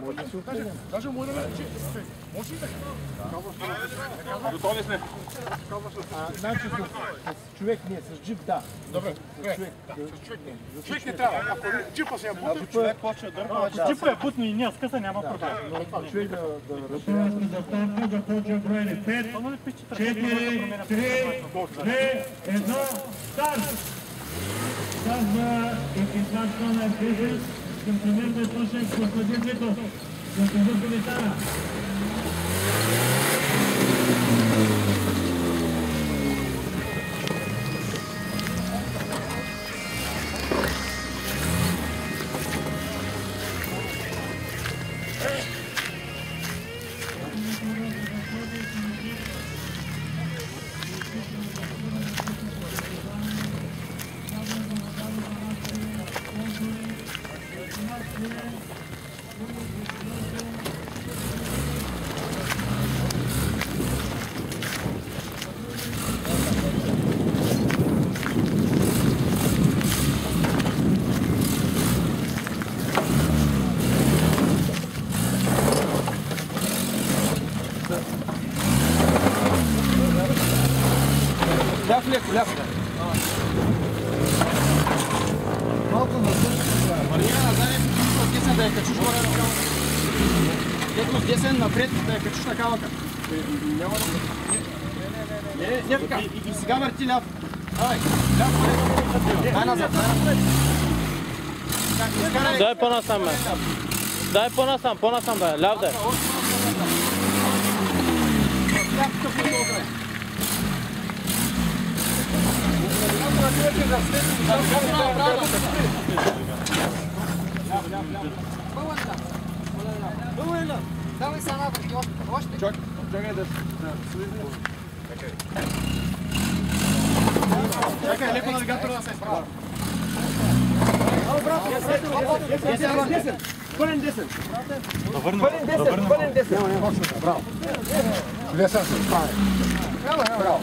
Може да се откажем. Даже може да ме речи. Може ли така? Готови сме. Значи с човек не, с джип да. Добре, човек не трябва. Ако джипа се е бутил, Човек почва да дърпа. Ако джипа е бутно и ние скъса, няма проблем. Но човек да Готовност за старта започва броене 5, 4, 3, 2, 1, старт! Казва екипажна бизнес към примерно слушен Константин Литов. Константин Комитара. Ляв. Малко назад. Мария, назад с десен да я качиш горе на калата. Ето с десен напред да я качиш на калата. Няма да... Не така. И сега върти ляв. Давай. Ляв. Дай назад. Дай по-насам, бе. Дай по-насам, бе. Ляв да е. Ляв тук е добре. Давай са навър, още. Чакай да слизне. Чакай, леко навигатора да се изправя. Десен. Пълен десен. Пълен десен. браво. Десен се изправя. Браво.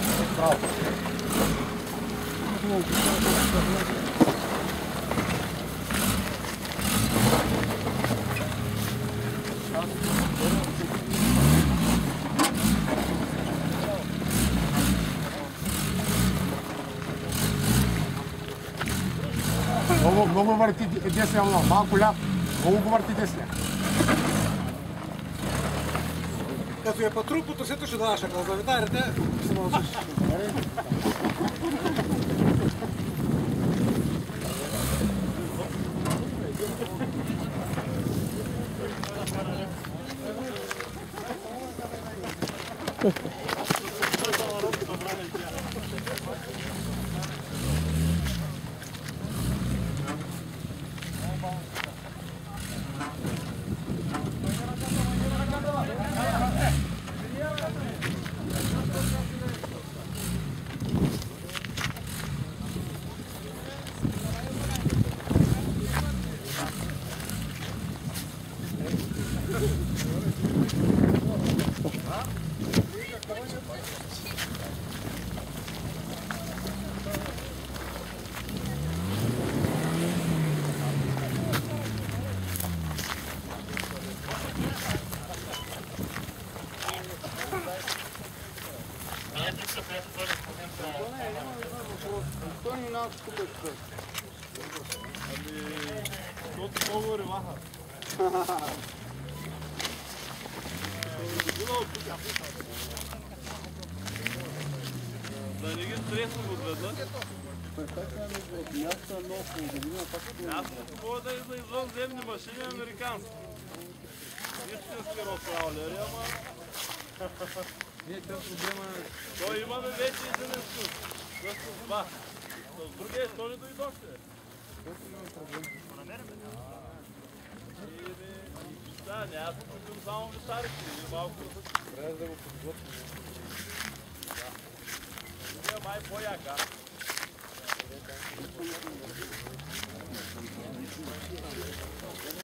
Много върти десния, малко ляв. Много върти десния. Като е патрул по трасето, ще даваш, ако завитарите, ще мълчиш. Да не ги стресвам отведнъж. Аз мога да извънземни машини американски. Истински росраулери, ама... Той имаме вече един изкус. Просто с два. С другия що не дойдохте? Да, няма да купим само висарите. Малко трябва да го подготвим. Другия май по-яка.